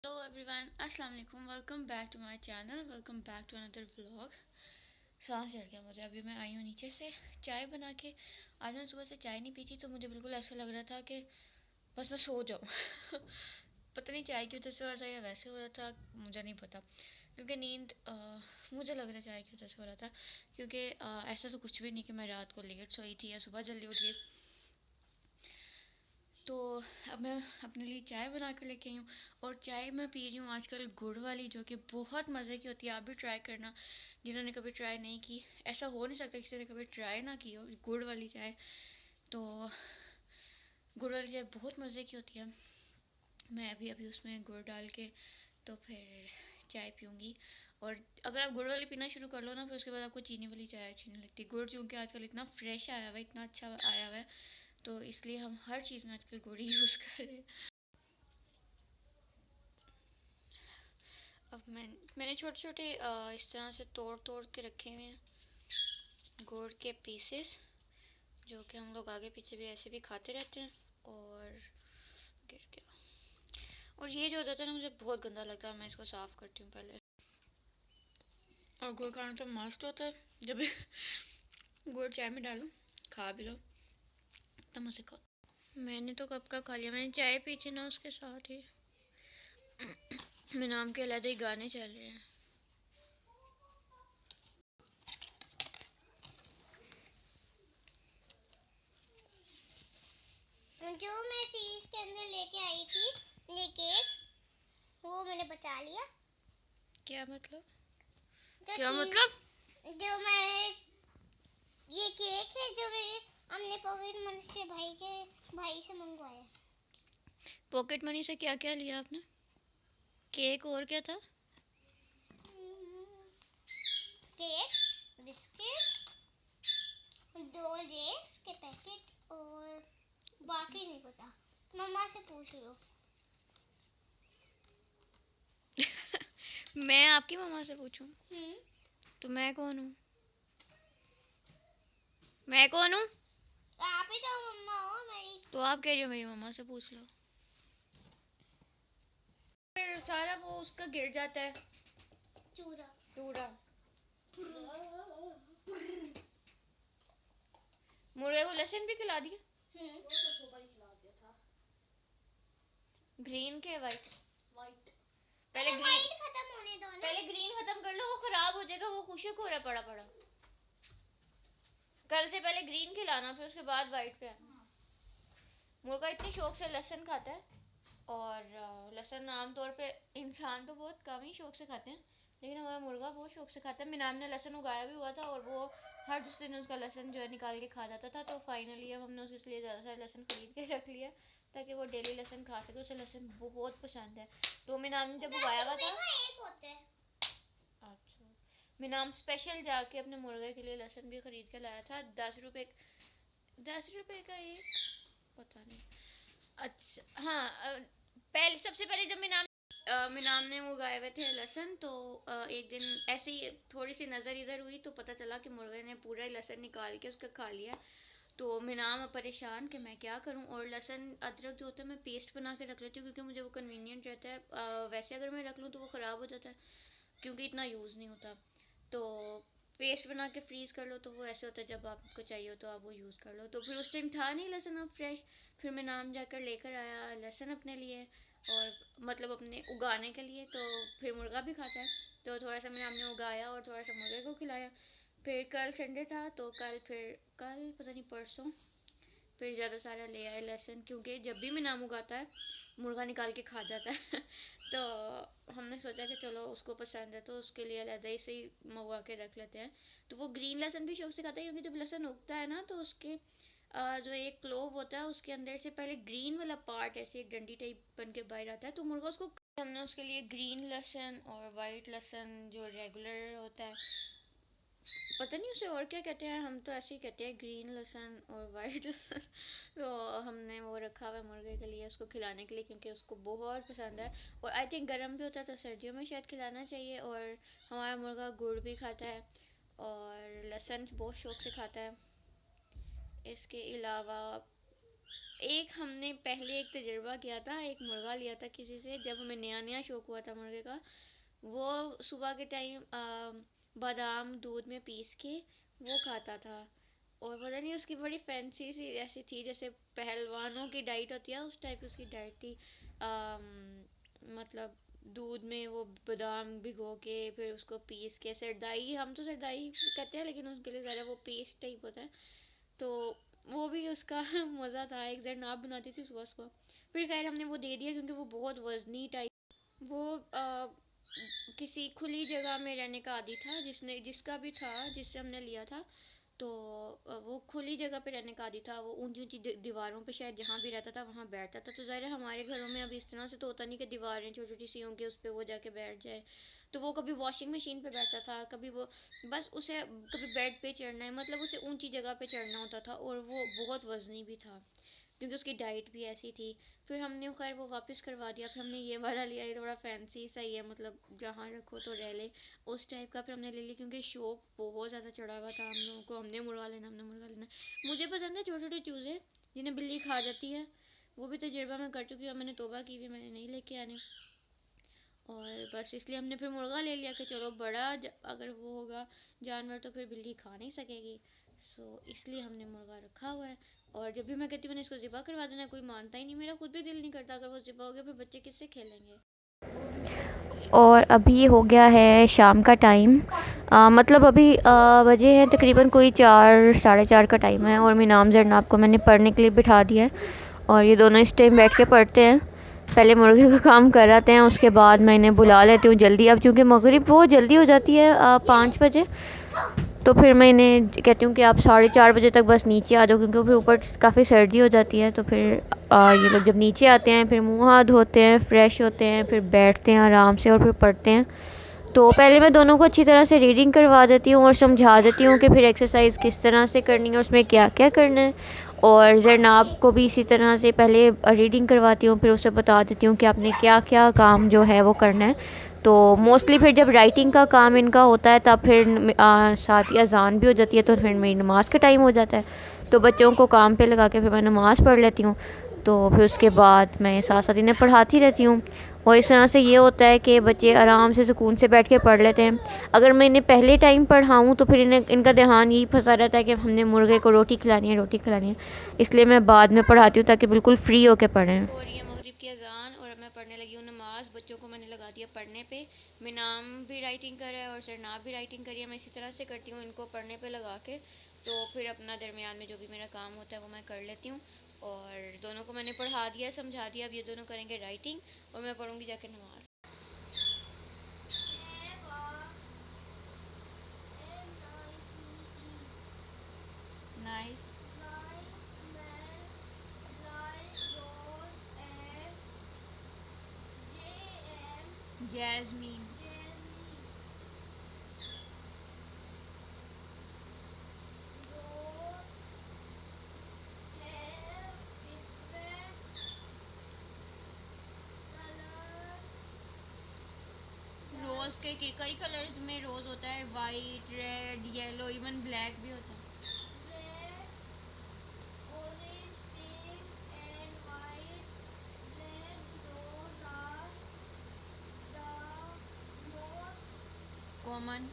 Hello everyone, अस्सलाम वालेकुम। Welcome back to my channel, welcome back to another vlog. सांस चढ़ गया मुझे। अभी मैं आई हूँ नीचे से चाय बना के। आज मैंने सुबह से चाय नहीं पी थी, तो मुझे बिल्कुल ऐसा लग रहा था कि बस मैं सो जाऊँ। पता नहीं चाय की वजह से हो रहा था या वैसे हो रहा था, मुझे नहीं पता। क्योंकि नींद मुझे लग रहा है चाय की वजह से हो रहा था। क्योंकि ऐसा तो कुछ भी नहीं कि मैं रात को लेट सोई थी या सुबह जल्दी उठ गई। तो अब मैं अपने लिए चाय बना कर लेके आई हूँ। और चाय मैं पी रही हूँ आजकल गुड़ वाली, जो कि बहुत मज़े की होती है। आप भी ट्राई करना जिन्होंने कभी ट्राई नहीं की। ऐसा हो नहीं सकता किसी ने कभी ट्राई ना की हो गुड़ वाली चाय। तो गुड़ वाली चाय बहुत मज़े की होती है। मैं अभी अभी उसमें गुड़ डाल के तो फिर चाय पीऊँगी। और अगर आप गुड़ वाली पीना शुरू कर लो ना, फिर उसके बाद आपको चीनी वाली चाय अच्छी नहीं लगती। गुड़ चूँकि आजकल इतना फ्रेश आया हुआ है, इतना अच्छा आया हुआ है, तो इसलिए हम हर चीज़ में आजकल गुड़ ही यूज़ कर रहे हैं। अब मैंने छोटे छोटे इस तरह से तोड़ तोड़ के रखे हुए हैं गुड़ के पीसेस, जो कि हम लोग आगे पीछे भी ऐसे भी खाते रहते हैं। और गिर गया। और ये जो होता है ना, मुझे बहुत गंदा लगता है। मैं इसको साफ़ करती हूँ पहले। और गुड़ खाना तो मस्त होता है। जब भी गुड़ चाय में डालो, खा भी लो, तब मुझे खाओ। मैंने तो कब का खा लिया। मैंने चाय पी थी ना, उसके साथ ही मेरे नाम के अलग ही गाने चल रहे हैं। जो मैं चीज के अंदर लेके आई थी, ये केक, वो मैंने बचा लिया। क्या मतलब? जो क्या चीज मतलब? जो मैं ये केक है जो मैंने हमने पॉकेट मनी से भाई से मंगवाया। पॉकेट मनी से क्या क्या लिया आपने? केक और क्या था? केक, बिस्किट, 2 लेस के पैकेट और बाकी नहीं पता। मम्मा से पूछ लो। मैं आपकी मम्मा से पूछूं? तो मैं कौन हूँ? मैं कौन हूँ? आप ही तो मम्मा हो मेरी। तो आप कह रही हो मेरी मम्मा से पूछ लो। फिर सारा वो उसका गिर जाता है चूरा पूरा। मुर्गे को लहसुन भी खिला दिया। ग्रीन के वाइट? वाइट। पहले ग्रीन, वाइट खत्म होने दो ना। पहले ग्रीन खत्म कर लो, वो खराब हो जाएगा, वो खुशक हो रहा पड़ा पड़ा। कल से पहले ग्रीन खिलाना, फिर उसके बाद वाइट पे आना। मुर्गा इतने शौक से लहसुन खाता है। और लहसुन आमतौर पे इंसान तो बहुत कम ही शौक से खाते हैं, लेकिन हमारा मुर्गा बहुत शौक से खाता है। मेरे नाम ने लहसुन उगाया भी हुआ था, और वो हर दूसरे दिन उसका लहसुन जो है निकाल के खा जाता था। तो फाइनली अब हमने उसके लिए ज़्यादा सारा लहसुन खरीद के रख लिया, ताकि वो डेली लहसुन खा सके। उसे लहसुन बहुत पसंद है। तो मेरे नाम ने जब उगाया हुआ था, एक होता है। अच्छा, मेरे नाम स्पेशल जाके अपने मुर्गे के लिए लहसुन भी खरीद के लाया था। 10 रुपये, 10 रुपये का एक, पता नहीं। अच्छा हाँ, पहले सबसे पहले जब मेरे नाम ने उगाए हुए थे लहसुन, तो एक दिन ऐसे ही थोड़ी सी नज़र इधर हुई, तो पता चला कि मुर्गे ने पूरा लहसुन निकाल के उसका खा लिया। तो मेरा नाम परेशान कि मैं क्या करूं। और लहसुन अदरक जो होता है, मैं पेस्ट बना के रख लेती हूँ, क्योंकि मुझे वो कन्वीनियंट रहता है। वैसे अगर मैं रख लूँ तो वो ख़राब हो जाता है, क्योंकि इतना यूज़ नहीं होता। तो पेस्ट बना के फ्रीज़ कर लो, तो वो ऐसे होता है जब आपको चाहिए हो तो आप वो यूज़ कर लो। तो फिर उस टाइम था नहीं लहसुन अब फ्रेश। फिर मैं नाम जाकर लेकर आया लहसुन अपने लिए, और मतलब अपने उगाने के लिए। तो फिर मुर्गा भी खाता है, तो थोड़ा सा मैंने हमने उगाया और थोड़ा सा मुर्गे को खिलाया। फिर कल संडे था, तो कल पता नहीं परसों फिर ज़्यादा सारा ले आए लहसुन, क्योंकि जब भी मैं नाम उगाता है मुर्गा निकाल के खा जाता है। तो हमने सोचा कि चलो उसको पसंद है, तो उसके लिए अलहदा ही से ही मंगवा के रख लेते हैं। तो वो ग्रीन लहसुन भी शौक से खाता है, क्योंकि जब लहसुन उगता है ना, तो उसके जो एक क्लोव होता है, उसके अंदर से पहले ग्रीन वाला पार्ट ऐसे डंडी टाइप बन के बाहर आता है। तो मुर्गा उसको, हमने उसके लिए ग्रीन लहसुन और वाइट लहसुन जो रेगुलर होता है, पता नहीं उसे और क्या कहते हैं, हम तो ऐसे ही कहते हैं ग्रीन लहसुन और वाइट लहसुन। तो हमने वो रखा हुआ है मुर्गे के लिए, उसको खिलाने के लिए, क्योंकि उसको बहुत पसंद है। और आई थिंक गर्म भी होता है, तो सर्दियों में शायद खिलाना चाहिए। और हमारा मुर्गा गुड़ भी खाता है और लहसुन बहुत शौक से खाता है। इसके अलावा एक हमने पहले एक तजुर्बा किया था, एक मुर्गा लिया था किसी से, जब हमें नया नया शौक हुआ था मुर्गे का। वो सुबह के टाइम बादाम दूध में पीस के वो खाता था। और पता नहीं उसकी बड़ी फैंसी सी ऐसी थी, जैसे पहलवानों की डाइट होती है उस टाइप उसकी डाइट थी। मतलब दूध में वो बादाम भिगो के फिर उसको पीस के, सरदाई, हम तो सरदाई कहते हैं लेकिन उसके लिए ज़्यादा वो पेस्ट टाइप होता है। तो वो भी उसका मज़ा था। एक जरनाब बनाती थी सुबह सुबह। फिर खैर हमने वो दे दिया क्योंकि वो बहुत वज़नी टाइप, वो किसी खुली जगह में रहने का आदी था, जिसका भी था जिससे हमने लिया था। तो वो खुली जगह पे रहने का आदी था। वो ऊंची ऊंची दीवारों पे शायद जहाँ भी रहता था वहाँ बैठता था। तो ज़ाहिर है हमारे घरों में अभी इस तरह से तो होता नहीं कि दीवारें छोटी छोटी सी होंगी उस पर वो जाके बैठ जाए। तो वो कभी वॉशिंग मशीन पे बैठता था, कभी वो बस उसे कभी बेड पे चढ़ना है, मतलब उसे ऊंची जगह पे चढ़ना होता था। और वो बहुत वज़नी भी था क्योंकि उसकी डाइट भी ऐसी थी। फिर हमने खैर वो वापस करवा दिया। फिर हमने ये वाला लिया, ये थोड़ा फैंसी सा ही है, मतलब जहाँ रखो तो रह ले उस टाइप का। फिर हमने ले लिया क्योंकि शौक बहुत ज़्यादा चढ़ा हुआ था हम लोगों को, हमने मुर्गा लेना, हमने मुर्गा लेना। मुझे पसंद है छोटे छोटे चूज़े जिन्हें बिल्ली खा जाती है, वो भी तजुर्बा मैं कर चुकी हूँ। मैंने तौबा की भी, मैंने नहीं लेके आने। और बस इसलिए हमने फिर मुर्गा ले लिया कि चलो बड़ा अगर वो होगा जानवर तो फिर बिल्ली खा नहीं सकेगी। सो इसलिए हमने मुर्गा रखा हुआ है। और जब भी मैं कहती हूँ मैंने इसको ज़िबा करवा देना, कोई मानता ही नहीं। मेरा खुद भी दिल नहीं करता, अगर वो ज़िबा हो गया फिर बच्चे किससे खेलेंगे। और अभी हो गया है शाम का टाइम। मतलब अभी बजे हैं तकरीबन कोई 4 साढ़े 4 का टाइम है। और मीनाम जरनाब को मैंने पढ़ने के लिए बिठा दिया है और ये दोनों इस टाइम बैठ के पढ़ते हैं। पहले मुर्गे का काम कर आते हैं, उसके बाद मैं इन्हें बुला लेती हूँ जल्दी। अब चूँकि मगरिब बहुत जल्दी हो जाती है 5 बजे, तो फिर मैं इन्हें कहती हूँ कि आप 4:30 बजे तक बस नीचे आ जाओ, क्योंकि फिर ऊपर काफ़ी सर्दी हो जाती है। तो फिर ये लोग जब नीचे आते हैं फिर मुँह हाथ धोते हैं, फ़्रेश होते हैं, फिर बैठते हैं आराम से और फिर पढ़ते हैं। तो पहले मैं दोनों को अच्छी तरह से रीडिंग करवा देती हूँ और समझा देती हूँ कि फिर एक्सरसाइज किस तरह से करनी है, उसमें क्या क्या करना है। और जरनाब को भी इसी तरह से पहले रीडिंग करवाती हूँ, फिर उसे बता देती हूँ कि आपने क्या क्या काम जो है वो करना है। तो मोस्टली फिर जब राइटिंग का काम इनका होता है तब फिर साथ ही अजान भी हो जाती है, तो फिर मेरी नमाज़ का टाइम हो जाता है। तो बच्चों को काम पे लगा के फिर मैं नमाज़ पढ़ लेती हूँ। तो फिर उसके बाद मैं साथ साथ इन्हें पढ़ाती रहती हूँ। और इस तरह से ये होता है कि बच्चे आराम से सुकून से बैठ के पढ़ लेते हैं। अगर मैं इन्हें पहले टाइम पढ़ाऊँ तो फिर इनका ध्यान यही फंसा रहता है कि हमने मुर्गे को रोटी खिलानी है, रोटी खिलानी है। इसलिए मैं बाद में पढ़ाती हूँ ताकि बिल्कुल फ्री होकर पढ़ें। और ये मगरिब की अजान और मैं पढ़ने लगी हूँ नमाज। बच्चों को मैंने लगा दिया पढ़ने पे। मिनाम भी राइटिंग कर रहा है और सरनाब भी राइटिंग करी है। मैं इसी तरह से करती हूँ इनको पढ़ने पे लगा के। तो फिर अपना दरमियान में जो भी मेरा काम होता है वो मैं कर लेती हूँ। और दोनों को मैंने पढ़ा दिया, समझा दिया। अब ये दोनों करेंगे राइटिंग और मैं पढ़ूँगी जाके नमाज। नाइस। जैस्मीन। रोज़ के कई कलर्स में रोज़ होता है, white, red, yellow, even black भी होता है। कॉमन।